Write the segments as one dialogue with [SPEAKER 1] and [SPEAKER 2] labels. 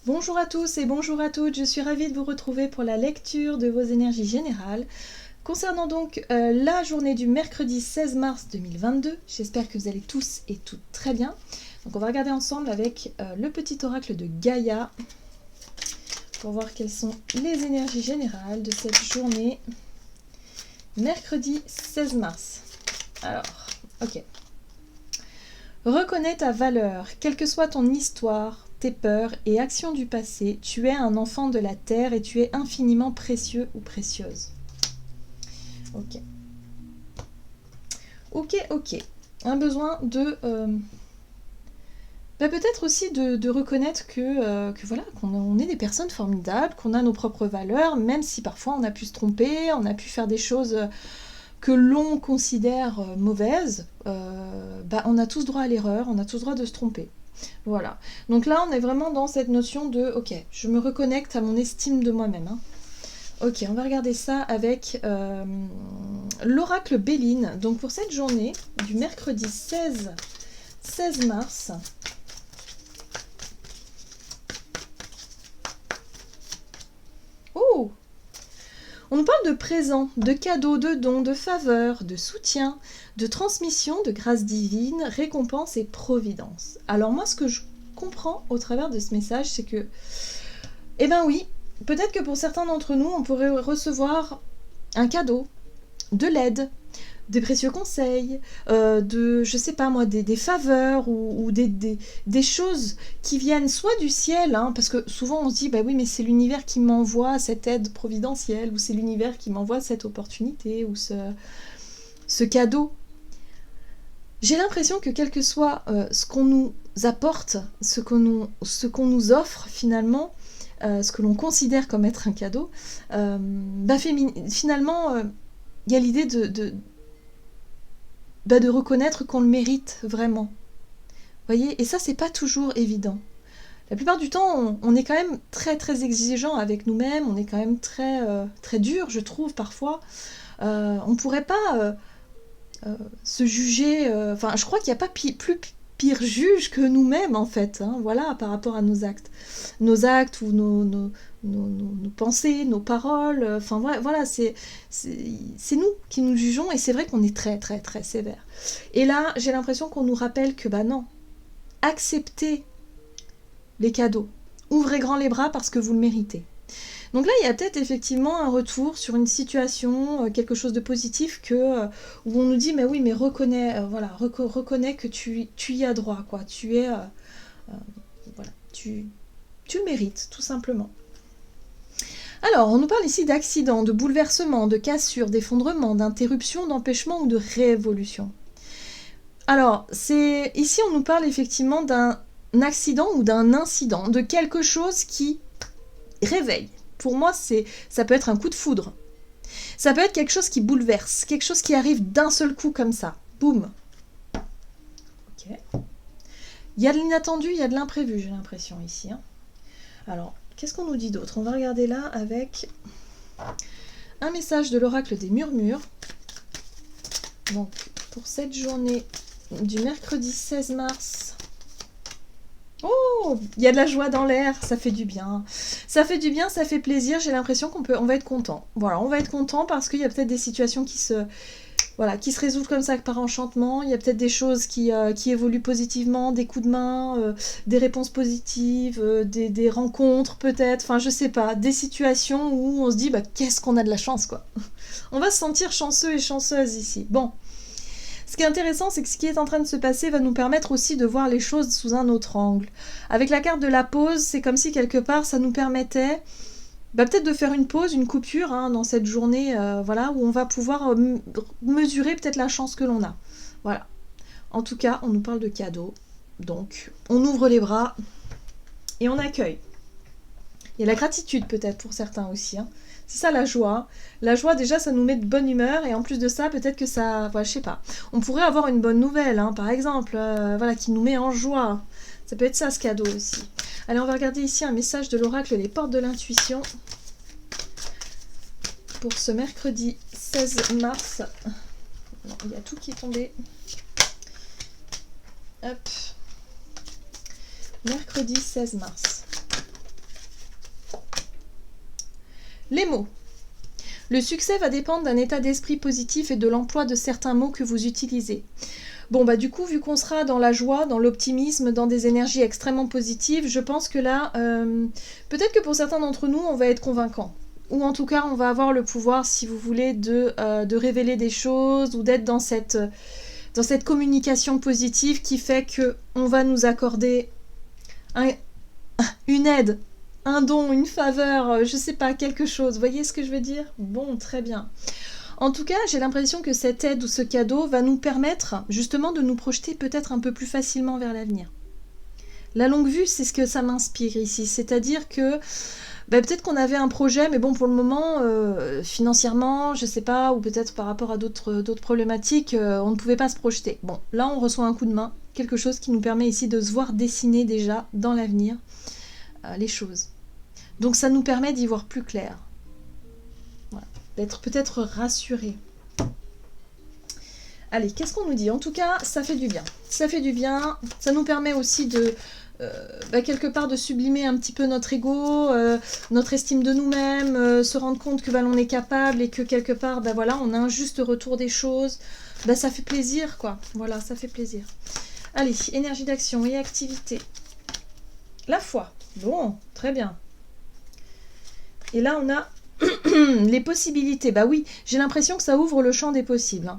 [SPEAKER 1] Bonjour à tous et bonjour à toutes, je suis ravie de vous retrouver pour la lecture de vos énergies générales. Concernant donc la journée du mercredi 16 mars 2022, j'espère que vous allez tous et toutes très bien. Donc on va regarder ensemble avec le petit oracle de Gaïa pour voir quelles sont les énergies générales de cette journée mercredi 16 mars. Alors, ok. Reconnais ta valeur, quelle que soit ton histoire, tes peurs et actions du passé, tu es un enfant de la terre et tu es infiniment précieux ou précieuse. Ok. Ok. Un besoin de... peut-être aussi de reconnaître que voilà, qu'on est des personnes formidables, qu'on a nos propres valeurs, même si parfois on a pu se tromper, on a pu faire des choses que l'on considère mauvaises, on a tous droit à l'erreur, on a tous droit de se tromper. Voilà. Donc là, on est vraiment dans cette notion de, ok, je me reconnecte à mon estime de moi-même. Hein. Ok, on va regarder ça avec l'oracle Béline. Donc pour cette journée du mercredi 16 mars, oh, on nous parle de présents, de cadeaux, de dons, de faveurs, de soutien, de transmission, de grâce divine, récompense et providence. Alors moi, ce que je comprends au travers de ce message, c'est que, eh ben oui, peut-être que pour certains d'entre nous, on pourrait recevoir un cadeau, de l'aide, des précieux conseils, je sais pas moi, des faveurs ou des choses qui viennent soit du ciel, hein, parce que souvent on se dit, bah oui, mais c'est l'univers qui m'envoie cette aide providentielle, ou c'est l'univers qui m'envoie cette opportunité, ou ce cadeau. J'ai l'impression que quel que soit ce qu'on nous apporte, ce qu'on nous offre finalement, ce que l'on considère comme être un cadeau, finalement, il y a l'idée de reconnaître qu'on le mérite vraiment. Vous voyez, et ça, c'est pas toujours évident. La plupart du temps, on est quand même très très exigeant avec nous-mêmes, on est quand même très, très dur, je trouve, parfois. On pourrait pas se juger... je crois qu'il n'y a pas plus pire juge que nous-mêmes, en fait, hein, voilà, par rapport à nos actes. Nos actes ou nos pensées, nos paroles, voilà, c'est nous qui nous jugeons, et c'est vrai qu'on est très, très, très sévère. Et là, j'ai l'impression qu'on nous rappelle que, non, acceptez les cadeaux, ouvrez grand les bras parce que vous le méritez. Donc là, il y a peut-être effectivement un retour sur une situation, quelque chose de positif où on nous dit, mais oui, mais reconnais que tu y as droit, quoi. Tu es, tu le mérites, tout simplement. Alors, on nous parle ici d'accidents, de bouleversements, de cassures, d'effondrements, d'interruptions, d'empêchements ou de révolutions. Alors, ici, on nous parle effectivement d'un accident ou d'un incident, de quelque chose qui réveille. Pour moi, ça peut être un coup de foudre. Ça peut être quelque chose qui bouleverse, quelque chose qui arrive d'un seul coup comme ça. Boum. Ok. Il y a de l'inattendu, il y a de l'imprévu, j'ai l'impression ici. Hein. Alors, qu'est-ce qu'on nous dit d'autre? On va regarder là avec un message de l'oracle des murmures. Donc, pour cette journée du mercredi 16 mars... Oh, il y a de la joie dans l'air, ça fait du bien. Ça fait du bien, ça fait plaisir, j'ai l'impression on va être content. Voilà, on va être content parce qu'il y a peut-être des situations qui se résolvent comme ça par enchantement. Il y a peut-être des choses qui évoluent positivement, des coups de main, des réponses positives, des rencontres peut-être, je sais pas, des situations où on se dit, qu'est-ce qu'on a de la chance, quoi. On va se sentir chanceux et chanceuse ici. Bon. Ce qui est intéressant, c'est que ce qui est en train de se passer va nous permettre aussi de voir les choses sous un autre angle. Avec la carte de la pause, c'est comme si quelque part ça nous permettait peut-être de faire une pause, une coupure dans cette journée où on va pouvoir mesurer peut-être la chance que l'on a. Voilà. En tout cas, on nous parle de cadeaux. Donc, on ouvre les bras et on accueille. Il y a la gratitude peut-être pour certains aussi. Hein. C'est ça la joie. La joie, déjà, ça nous met de bonne humeur. Et en plus de ça, peut-être que ça... je sais pas. On pourrait avoir une bonne nouvelle, par exemple, qui nous met en joie. Ça peut être ça, ce cadeau aussi. Allez, on va regarder ici un message de l'oracle Les Portes de l'Intuition. Pour ce mercredi 16 mars. Non, il y a tout qui est tombé. Hop. Mercredi 16 mars. Les mots. Le succès va dépendre d'un état d'esprit positif et de l'emploi de certains mots que vous utilisez. Bon, bah du coup, vu qu'on sera dans la joie, dans l'optimisme, dans des énergies extrêmement positives, je pense que là, peut-être que pour certains d'entre nous, on va être convaincant. Ou en tout cas, on va avoir le pouvoir, si vous voulez, de révéler des choses ou d'être dans cette communication positive qui fait qu'on va nous accorder une aide, un don, une faveur, je sais pas, quelque chose. Vous voyez ce que je veux dire? Bon, très bien. En tout cas, j'ai l'impression que cette aide ou ce cadeau va nous permettre justement de nous projeter peut-être un peu plus facilement vers l'avenir. La longue vue, c'est ce que ça m'inspire ici. C'est-à-dire que peut-être qu'on avait un projet, mais bon, pour le moment, financièrement, je sais pas, ou peut-être par rapport à d'autres problématiques, on ne pouvait pas se projeter. Bon, là, on reçoit un coup de main, quelque chose qui nous permet ici de se voir dessiner déjà dans l'avenir les choses. Donc ça nous permet d'y voir plus clair. Voilà. D'être peut-être rassuré. Allez, qu'est-ce qu'on nous dit? En tout cas, ça fait du bien. Ça fait du bien. Ça nous permet aussi de quelque part de sublimer un petit peu notre ego, notre estime de nous-mêmes, se rendre compte que l'on est capable et que quelque part, voilà, on a un juste retour des choses. Ça fait plaisir, quoi. Voilà, ça fait plaisir. Allez, énergie d'action et activité. La foi. Bon, très bien. Et là, on a les possibilités. Bah oui, j'ai l'impression que ça ouvre le champ des possibles.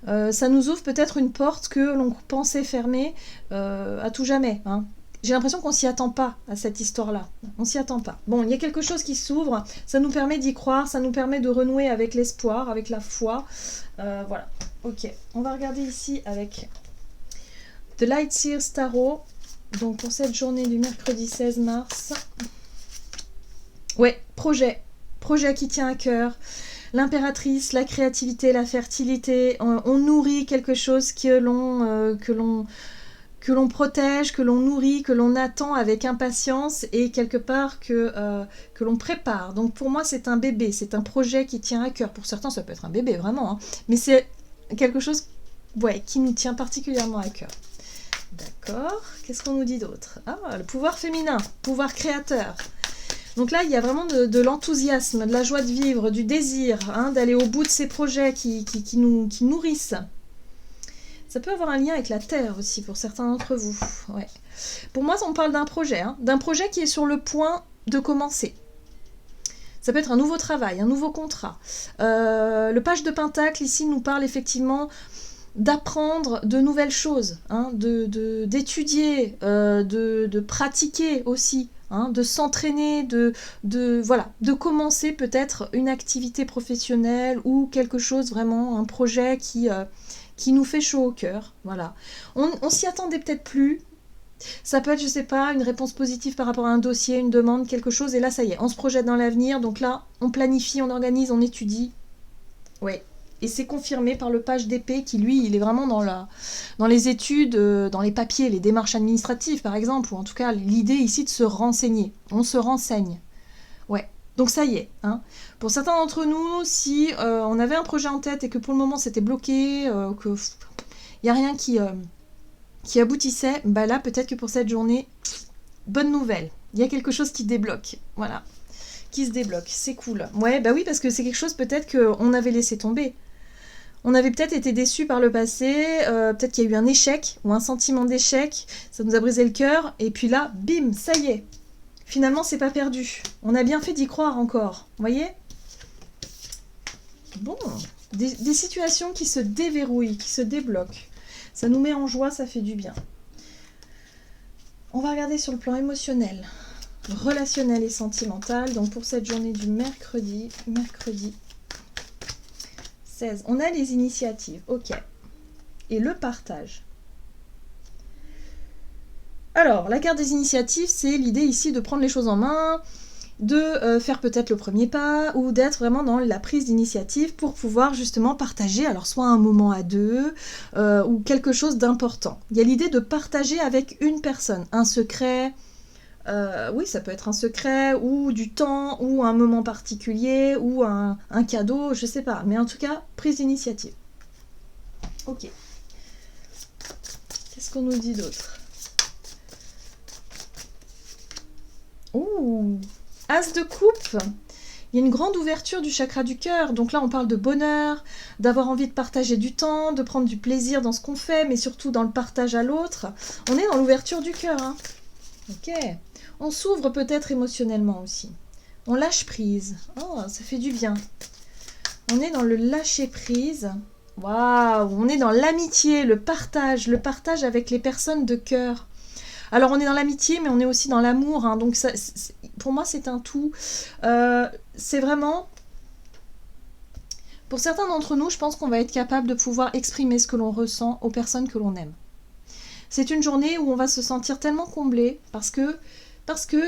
[SPEAKER 1] Hein. Ça nous ouvre peut-être une porte que l'on pensait fermée à tout jamais. Hein. J'ai l'impression qu'on s'y attend pas à cette histoire-là. On s'y attend pas. Bon, il y a quelque chose qui s'ouvre. Ça nous permet d'y croire. Ça nous permet de renouer avec l'espoir, avec la foi. Voilà. Ok. On va regarder ici avec The Light Seers Tarot. Donc pour cette journée du mercredi 16 mars. Ouais, projet qui tient à cœur, l'impératrice, la créativité, la fertilité, on nourrit quelque chose que l'on protège, que l'on nourrit, que l'on attend avec impatience et quelque part que l'on prépare. Donc pour moi c'est un bébé, c'est un projet qui tient à cœur. Pour certains ça peut être un bébé vraiment, hein. Mais c'est quelque chose qui nous tient particulièrement à cœur. D'accord, qu'est-ce qu'on nous dit d'autre? Ah, le pouvoir féminin, pouvoir créateur. Donc là, il y a vraiment de l'enthousiasme, de la joie de vivre, du désir, hein, d'aller au bout de ces projets qui nous nourrissent. Ça peut avoir un lien avec la terre aussi, pour certains d'entre vous. Ouais. Pour moi, on parle d'un projet, hein, d'un projet qui est sur le point de commencer. Ça peut être un nouveau travail, un nouveau contrat. Le page de Pentacle, ici, nous parle effectivement d'apprendre de nouvelles choses, hein, d'étudier, de pratiquer aussi. Hein, de s'entraîner, de commencer peut-être une activité professionnelle ou quelque chose vraiment, un projet qui nous fait chaud au cœur. Voilà. On s'y attendait peut-être plus. Ça peut être, je sais pas, une réponse positive par rapport à un dossier, une demande, quelque chose, et là ça y est, on se projette dans l'avenir, donc là on planifie, on organise, on étudie. Ouais. Et c'est confirmé par le page d'épée qui, lui, il est vraiment dans les études, dans les papiers, les démarches administratives, par exemple, ou en tout cas, l'idée ici de se renseigner. On se renseigne. Ouais. Donc ça y est. Hein. Pour certains d'entre nous, si on avait un projet en tête et que pour le moment c'était bloqué, que il n'y a rien qui aboutissait, là, peut-être que pour cette journée, bonne nouvelle. Il y a quelque chose qui débloque. Voilà. Qui se débloque. C'est cool. Ouais, oui, parce que c'est quelque chose peut-être qu'on avait laissé tomber. On avait peut-être été déçus par le passé, peut-être qu'il y a eu un échec ou un sentiment d'échec, ça nous a brisé le cœur, et puis là, bim, ça y est. Finalement, c'est pas perdu. On a bien fait d'y croire encore, vous voyez? Bon, des situations qui se déverrouillent, qui se débloquent. Ça nous met en joie, ça fait du bien. On va regarder sur le plan émotionnel, relationnel et sentimental. Donc pour cette journée du mercredi 16. On a les initiatives, ok. Et le partage. Alors, la carte des initiatives, c'est l'idée ici de prendre les choses en main, de faire peut-être le premier pas, ou d'être vraiment dans la prise d'initiative pour pouvoir justement partager, alors soit un moment à deux, ou quelque chose d'important. Il y a l'idée de partager avec une personne, un secret, oui, ça peut être un secret, ou du temps, ou un moment particulier, ou un cadeau, je sais pas. Mais en tout cas, prise d'initiative. Ok. Qu'est-ce qu'on nous dit d'autre? Ouh, As de coupe Il y a une grande ouverture du chakra du cœur. Donc là, on parle de bonheur, d'avoir envie de partager du temps, de prendre du plaisir dans ce qu'on fait, mais surtout dans le partage à l'autre. On est dans l'ouverture du cœur. Hein. Ok. On s'ouvre peut-être émotionnellement aussi. On lâche prise. Oh, ça fait du bien. On est dans le lâcher prise. Waouh, on est dans l'amitié, le partage avec les personnes de cœur. Alors on est dans l'amitié, mais on est aussi dans l'amour. Hein, donc ça, pour moi, c'est un tout. C'est vraiment... Pour certains d'entre nous, je pense qu'on va être capable de pouvoir exprimer ce que l'on ressent aux personnes que l'on aime. C'est une journée où on va se sentir tellement comblé parce que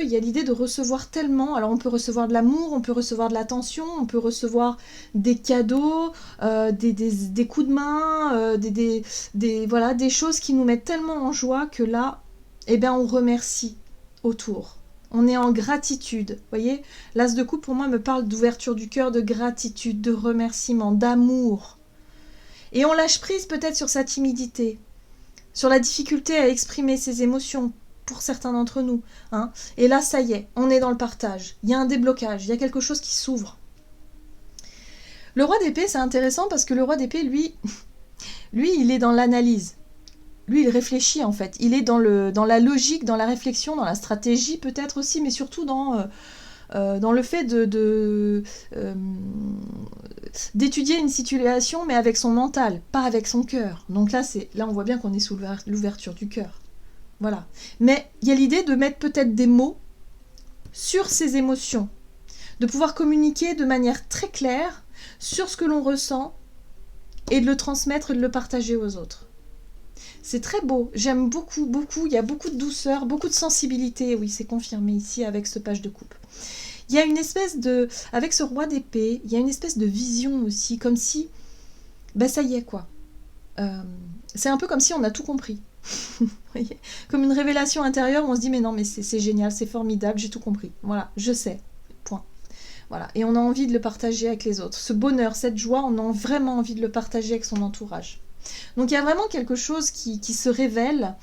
[SPEAKER 1] il y a l'idée de recevoir tellement. Alors on peut recevoir de l'amour, on peut recevoir de l'attention, on peut recevoir des cadeaux, des coups de main, voilà, des choses qui nous mettent tellement en joie que là, eh bien, on remercie autour. On est en gratitude. Vous voyez, l'as de coupe pour moi me parle d'ouverture du cœur, de gratitude, de remerciement, d'amour. Et on lâche prise peut-être sur sa timidité, sur la difficulté à exprimer ses émotions pour certains d'entre nous. Hein. Et là, ça y est, on est dans le partage. Il y a un déblocage, il y a quelque chose qui s'ouvre. Le roi d'épée, c'est intéressant parce que le roi d'épée, lui, il est dans l'analyse. Lui, il réfléchit en fait. Il est dans la logique, dans la réflexion, dans la stratégie peut-être aussi, mais surtout dans le fait d'étudier une situation, mais avec son mental, pas avec son cœur. Donc là, on voit bien qu'on est sous l'ouverture du cœur. Voilà. Mais il y a l'idée de mettre peut-être des mots sur ses émotions, de pouvoir communiquer de manière très claire sur ce que l'on ressent et de le transmettre et de le partager aux autres. C'est très beau, j'aime beaucoup, beaucoup, il y a beaucoup de douceur, beaucoup de sensibilité, oui, c'est confirmé ici avec ce page de coupe. Il y a une espèce avec ce roi d'épée, il y a une espèce de vision aussi, comme si, ça y est quoi. C'est un peu comme si on a tout compris. Comme une révélation intérieure où on se dit mais non mais c'est génial, c'est formidable, j'ai tout compris. Voilà, je sais. Point. Voilà. Et on a envie de le partager avec les autres. Ce bonheur, cette joie, on a vraiment envie de le partager avec son entourage. Donc il y a vraiment quelque chose qui se révèle.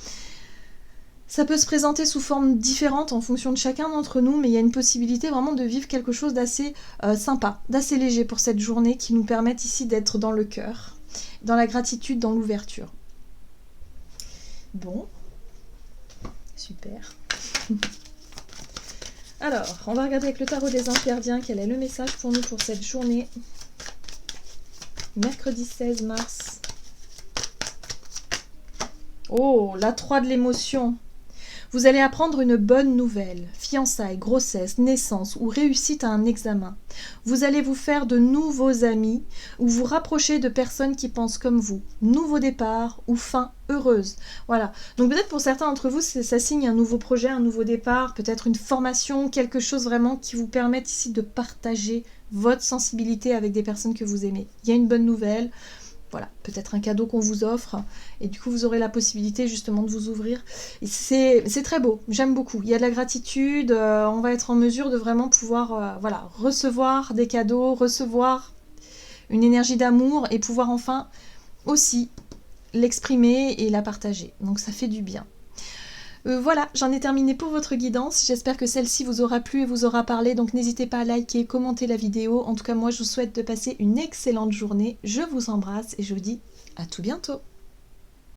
[SPEAKER 1] Ça peut se présenter sous forme différente en fonction de chacun d'entre nous, mais il y a une possibilité vraiment de vivre quelque chose d'assez sympa, d'assez léger pour cette journée qui nous permette ici d'être dans le cœur, dans la gratitude, dans l'ouverture. Bon, super. Alors, on va regarder avec le tarot des Imperdiens quel est le message pour nous pour cette journée. Mercredi 16 mars. Oh, la 3 de l'émotion. Vous allez apprendre une bonne nouvelle, fiançailles, grossesse, naissance ou réussite à un examen. Vous allez vous faire de nouveaux amis ou vous rapprocher de personnes qui pensent comme vous. Nouveau départ ou fin heureuse. Voilà. Donc peut-être pour certains d'entre vous, ça signe un nouveau projet, un nouveau départ, peut-être une formation, quelque chose vraiment qui vous permette ici de partager votre sensibilité avec des personnes que vous aimez. Il y a une bonne nouvelle. Voilà, peut-être un cadeau qu'on vous offre, et du coup vous aurez la possibilité justement de vous ouvrir. C'est très beau, j'aime beaucoup. Il y a de la gratitude, on va être en mesure de vraiment pouvoir recevoir des cadeaux, recevoir une énergie d'amour, et pouvoir enfin aussi l'exprimer et la partager. Donc ça fait du bien. Voilà, j'en ai terminé pour votre guidance. J'espère que celle-ci vous aura plu et vous aura parlé. Donc n'hésitez pas à liker, commenter la vidéo. En tout cas, moi, je vous souhaite de passer une excellente journée. Je vous embrasse et je vous dis à tout bientôt.